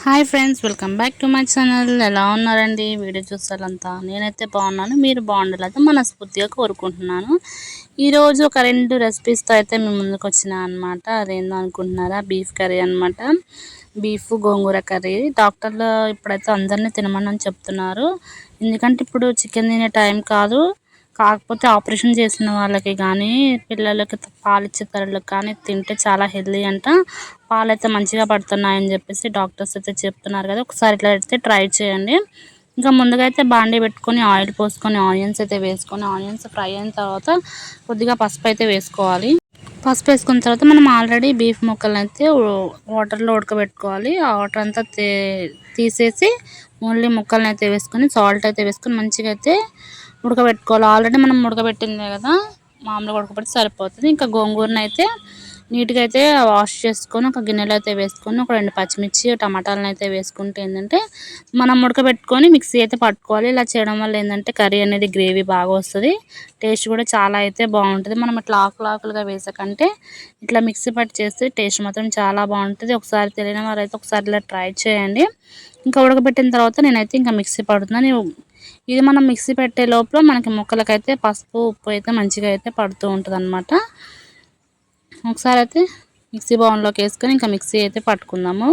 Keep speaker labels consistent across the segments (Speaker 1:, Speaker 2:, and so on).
Speaker 1: Hi friends, welcome back to my channel. ఎలా ఉన్నారండి? Video చూసారంతా నేనైతే బాగున్నాను. మీరు బాగుండాలని మనస్ఫూర్తిగా కోరుకుంటున్నాను. ఈరోజు ఒక 2 రెసిపీస్తో అయితే మేము ముందుకు వచ్చినా అనమాట. అదేందో అనుకుంటున్నారా? బీఫ్ కర్రీ అనమాట. బీఫ్ గోంగూర కర్రీ. డాక్టర్లు ఇప్పుడైతే అందరినీ తినమని చెప్తున్నారు. ఎందుకంటే ఇప్పుడు చికెన్ తినే టైం కాదు. కాకపోతే ఆపరేషన్ చేసిన వాళ్ళకి కానీ పిల్లలకి పాలిచ్చే తల్లులకు కానీ తింటే చాలా హెల్దీ అంట. పాలైతే మంచిగా పడుతున్నాయని చెప్పేసి డాక్టర్స్ అయితే చెప్తున్నారు కదా. ఒకసారి ఇట్లా అయితే ట్రై చేయండి. ఇంకా ముందుగా అయితే బాండీ పెట్టుకొని ఆయిల్ పోసుకొని ఆనియన్స్ అయితే వేసుకొని ఆనియన్స్ ఫ్రై అయిన తర్వాత కొద్దిగా పసుపు అయితే వేసుకోవాలి. పసుపు వేసుకున్న తర్వాత మనం ఆల్రెడీ బీఫ్ ముక్కలను అయితే వాటర్లో ఉడకబెట్టుకోవాలి. ఆ వాటర్ అంతా తీసేసి ఓన్లీ ముక్కలను అయితే వేసుకొని సాల్ట్ అయితే వేసుకొని మంచిగా అయితే ఉడకబెట్టుకోవాలి. ఆల్రెడీ మనం ఉడకబెట్టిందే కదా, మామూలుగా ఉడకబెట్టి సరిపోతుంది. ఇంకా గోంగూరను అయితే నీట్గా అయితే వాష్ చేసుకొని ఒక గిన్నెలో అయితే వేసుకొని ఒక 2 పచ్చిమిర్చి టమాటాలను అయితే వేసుకుంటే ఏంటంటే మనం ఉడకబెట్టుకొని మిక్సీ అయితే పట్టుకోవాలి. ఇలా చేయడం వల్ల ఏంటంటే కర్రీ అనేది గ్రేవీ బాగా వస్తుంది. టేస్ట్ కూడా చాలా అయితే బాగుంటుంది. మనం ఇట్లా ఆకులుగా వేసకంటే ఇట్లా మిక్సీ పట్టి చేస్తే టేస్ట్ మాత్రం చాలా బాగుంటుంది. ఒకసారి తెలియని వారు అయితే ఒకసారి ఇలా ట్రై చేయండి. ఇంకా ఉడకబెట్టిన తర్వాత నేనైతే ఇంకా మిక్సీ పడుతున్నాను. ఇది మనం మిక్సీ పెట్టే లోపల మనకి ముక్కలకైతే పసుపు ఉప్పు అయితే మంచిగా అయితే పడుతూ ఉంటుంది అనమాట. ఒకసారి అయితే మిక్సీ బౌల్లోకి వేసుకొని ఇంకా మిక్సీ అయితే పట్టుకుందాము.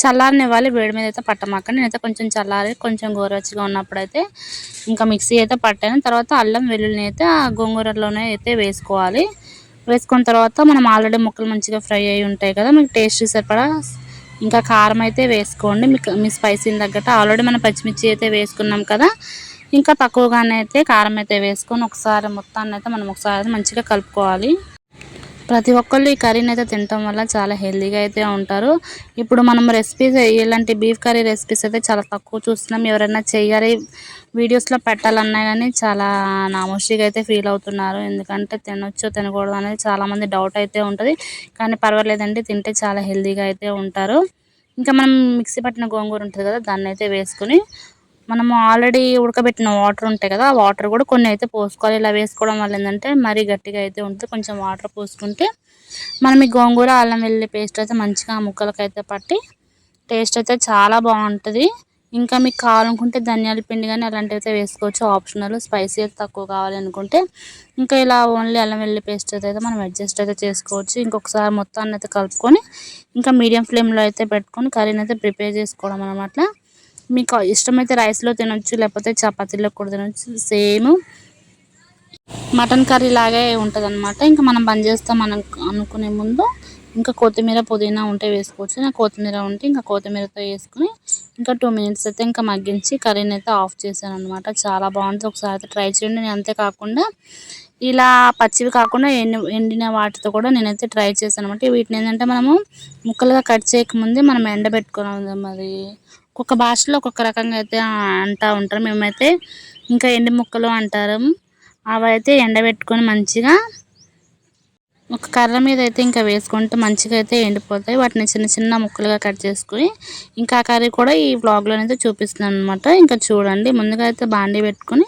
Speaker 1: చల్లారనివ్వాలి, వేడి మీద అయితే పట్టమాకండి. నేనైతే కొంచెం చల్లారి కొంచెం గోరువెచ్చగా ఉన్నప్పుడు అయితే ఇంకా మిక్సీ అయితే పట్టాను. తర్వాత అల్లం వెల్లుల్లిని అయితే ఆ గోంగూరలోనే అయితే వేసుకోవాలి. వేసుకున్న తర్వాత మనం ఆల్రెడీ ముక్కలు మంచిగా ఫ్రై అయి ఉంటాయి కదా, మీకు టేస్ట్ సరిపడా ఇంకా కారం అయితే వేసుకోండి. మీకు మీ స్పైసీని తగ్గట్టు. ఆల్రెడీ మనం పచ్చిమిర్చి అయితే వేసుకున్నాం కదా, ఇంకా తక్కువగానే అయితే కారం అయితే వేసుకొని ఒకసారి మొత్తాన్ని అయితే మనం ఒకసారి మంచిగా కలుపుకోవాలి. ప్రతి ఒక్కళ్ళు ఈ కర్రీని అయితే తినటం వల్ల చాలా హెల్తీగా అయితే ఉంటారు. ఇప్పుడు మనం రెసిపీస్ ఇలాంటి బీఫ్ కర్రీ రెసిపీస్ అయితే చాలా తక్కువ చూస్తున్నాం. ఎవరైనా చేయాలి వీడియోస్లో పెట్టాలన్నా కానీ చాలా నామోషిగా అయితే ఫీల్ అవుతున్నారు. ఎందుకంటే తినొచ్చో తినకూడదు అనేది చాలామంది డౌట్ అయితే ఉంటుంది. కానీ పర్వాలేదండి, తింటే చాలా హెల్తీగా అయితే ఉంటారు. ఇంకా మనం మిక్సీ పట్టిన గోంగూర ఉంటుంది కదా, దాన్ని అయితే వేసుకొని మనము ఆల్రెడీ ఉడకబెట్టిన వాటర్ ఉంటాయి కదా, ఆ వాటర్ కూడా కొన్ని అయితే పోసుకోవాలి. ఇలా వేసుకోవడం వల్ల ఏంటంటే మరీ గట్టిగా అయితే ఉంటుంది. కొంచెం వాటర్ పోసుకుంటే మనం ఈ గోంగూర అల్లం వెల్లుల్లి పేస్ట్ అయితే మంచిగా ముక్కలకైతే పట్టి టేస్ట్ అయితే చాలా బాగుంటుంది. ఇంకా మీకు కావాలనుకుంటే ధనియాల పిండి కానీ అలాంటివి అయితే వేసుకోవచ్చు, ఆప్షనల్. స్పైసీ అయితే తక్కువ కావాలి అనుకుంటే ఇంకా ఇలా ఓన్లీ అల్లం వెల్లుల్లి పేస్ట్ అయితే మనం అడ్జస్ట్ అయితే చేసుకోవచ్చు. ఇంకొకసారి మొత్తాన్ని అయితే కలుపుకొని ఇంకా మీడియం ఫ్లేమ్లో అయితే పెట్టుకొని కర్రీని అయితే ప్రిపేర్ చేసుకోవడం అనమాట. మీకు ఇష్టమైతే రైస్లో తినొచ్చు, లేకపోతే చపాతీలో కూడా తినొచ్చు. సేమ్ మటన్ కర్రీ లాగే ఉంటుంది అనమాట. ఇంకా మనం బంద్ చేస్తాం అనుకునే ముందు ఇంకా కొత్తిమీర పుదీనా ఉంటే వేసుకోవచ్చు. నాకు కొత్తిమీర ఉంటే ఇంకా కొత్తిమీరతో వేసుకుని ఇంకా 2 మినిట్స్ అయితే ఇంకా మగ్గించి కర్రీని అయితే ఆఫ్ చేశాను అనమాట. చాలా బాగుంటుంది. ఒకసారి అయితే ట్రై చేయండి. నేను అంతేకాకుండా ఇలా పచ్చివి కాకుండా ఎండిన వాటితో కూడా నేనైతే ట్రై చేశాను అనమాట. వీటిని ఏంటంటే మనము ముక్కలుగా కట్ చేయకముందే మనం ఎండబెట్టుకున్నాం. మరి ఒక్కొక్క భాషలో ఒక్కొక్క రకంగా అయితే అంటూ ఉంటారు. మేమైతే ఇంకా ఎండు ముక్కలు అంటారు. అవి అయితే ఎండబెట్టుకొని మంచిగా ఒక కర్ర మీద అయితే ఇంకా వేసుకుంటే మంచిగా అయితే ఎండిపోతాయి. వాటిని చిన్న చిన్న ముక్కలుగా కట్ చేసుకుని ఇంకా కర్రీ కూడా ఈ వ్లాగ్లో అయితే చూపిస్తున్నాను అనమాట. ఇంకా చూడండి, ముందుగా అయితే బాండీ పెట్టుకొని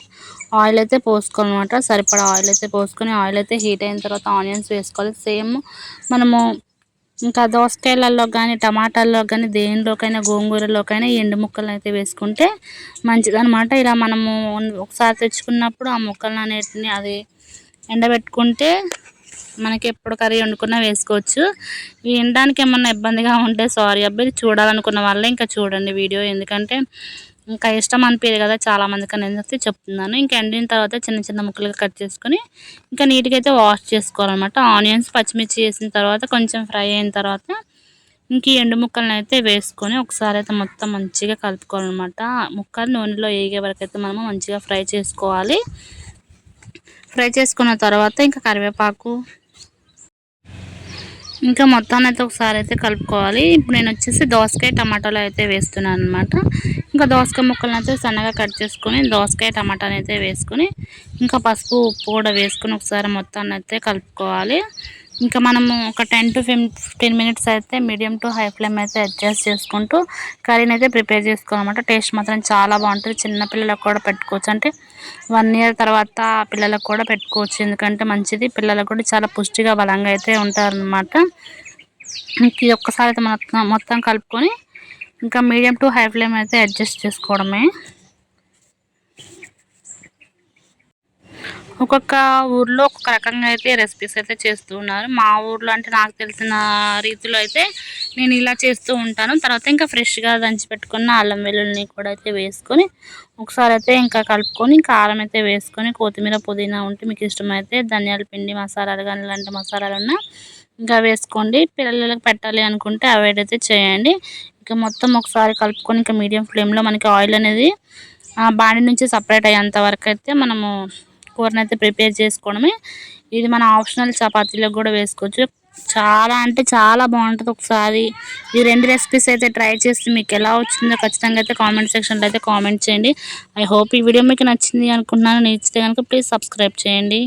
Speaker 1: ఆయిల్ అయితే పోసుకోవాలన్నమాట. సరిపడా ఆయిల్ అయితే పోసుకొని ఆయిల్ అయితే హీట్ అయిన తర్వాత ఆనియన్స్ వేసుకోవాలి. సేమ్ మనము ఇంకా దోసకాయలలో కానీ టమాటాల్లో కానీ దేనిలోకైనా గోంగూరలోకైనా ఎండు ముక్కలు అయితే వేసుకుంటే మంచిదన్నమాట. ఇలా మనము ఒకసారి తెచ్చుకున్నప్పుడు ఆ ముక్కలను అనేటిని అది ఎండబెట్టుకుంటే మనకి ఎప్పుడు కర్రీ వండుకున్నా వేసుకోవచ్చు. ఇవి వినడానికి ఏమన్నా ఇబ్బందిగా ఉంటే సారీ అబ్బాయి, చూడాలనుకున్న వాళ్ళే ఇంకా చూడండి వీడియో. ఎందుకంటే ఇంకా ఇష్టం అనిపించదు కదా చాలామందికి అనేది చెప్తున్నాను. ఇంకా ఎండిన తర్వాత చిన్న చిన్న ముక్కలుగా కట్ చేసుకొని ఇంకా నీట్గా అయితే వాష్ చేసుకోవాలన్నమాట. ఆనియన్స్ పచ్చిమిర్చి వేసిన తర్వాత కొంచెం ఫ్రై అయిన తర్వాత ఇంక ఎండు ముక్కలను అయితే వేసుకొని ఒకసారి అయితే మొత్తం మంచిగా కలుపుకోవాలన్నమాట. ముక్కలు నూనెలో వేగే వరకు అయితే మనము మంచిగా ఫ్రై చేసుకోవాలి. ఫ్రై చేసుకున్న తర్వాత ఇంకా కరివేపాకు ఇంకా మొత్తాన్ని అయితే ఒకసారి అయితే కలుపుకోవాలి. ఇప్పుడు నేను వచ్చేసి దోసకాయ టమాటాలు అయితే వేస్తున్నాను అనమాట. ఇంకా దోసకాయ ముక్కలను అయితే సన్నగా కట్ చేసుకొని దోసకాయ టమాటాని అయితే వేసుకొని ఇంకా పసుపు ఉప్పు కూడా వేసుకొని ఒకసారి మొత్తాన్ని అయితే కలుపుకోవాలి. ఇంకా మనము ఒక 10 to 15 మినిట్స్ అయితే మీడియం టు హై ఫ్లేమ్ అయితే అడ్జస్ట్ చేసుకుంటూ కర్రీని అయితే ప్రిపేర్ చేసుకోవాలన్నమాట. టేస్ట్ మాత్రం చాలా బాగుంటుంది. చిన్నపిల్లలకు కూడా పెట్టుకోవచ్చు, అంటే 1 year తర్వాత పిల్లలకు కూడా పెట్టుకోవచ్చు. ఎందుకంటే మంచిది, పిల్లలకు కూడా చాలా పుష్టిగా బలంగా అయితే ఉంటారనమాట. ఇంక ఒక్కసారి అయితే మొత్తం కలుపుకొని ఇంకా మీడియం టు హై ఫ్లేమ్ అయితే అడ్జస్ట్ చేసుకోవడమే. ఒక్కొక్క ఊర్లో ఒక్కొక్క రకంగా అయితే రెసిపీస్ అయితే చేస్తూ ఉన్నారు. మా ఊర్లో అంటే నాకు తెలిసిన రీతిలో అయితే నేను ఇలా చేస్తూ ఉంటాను. తర్వాత ఇంకా ఫ్రెష్గా దంచి పెట్టుకున్న అల్లం వెల్లుల్లిని కూడా అయితే వేసుకొని ఒకసారి అయితే ఇంకా కలుపుకొని కారం అయితే వేసుకొని కొత్తిమీర పుదీనా ఉంటే మీకు ఇష్టమైతే ధనియాల పిండి మసాలాలు కానీ ఇలాంటి మసాలాలు ఉన్నా ఇంకా వేసుకోండి. పిల్లలకు పెట్టాలి అనుకుంటే అవాయిడ్ అయితే చేయండి. ఇంకా మొత్తం ఒకసారి కలుపుకొని ఇంకా మీడియం ఫ్లేమ్లో మనకి ఆయిల్ అనేది బాండి నుంచి సపరేట్ అయ్యేంత వరకు అయితే మనము కూరని అయితే ప్రిపేర్ చేసుకోవడమే. ఇది మన ఆప్షనల్, చపాతీలకు కూడా వేసుకోవచ్చు. చాలా అంటే చాలా బాగుంటుంది. ఒకసారి ఈ 2 రెసిపీస్ అయితే ట్రై చేసి మీకు ఎలా వచ్చిందో ఖచ్చితంగా అయితే కామెంట్ సెక్షన్లో అయితే కామెంట్ చేయండి. ఐ హోప్ ఈ వీడియో మీకు నచ్చింది అనుకుంటున్నాను. నచ్చితే కనుక ప్లీజ్ సబ్స్క్రైబ్ చేయండి.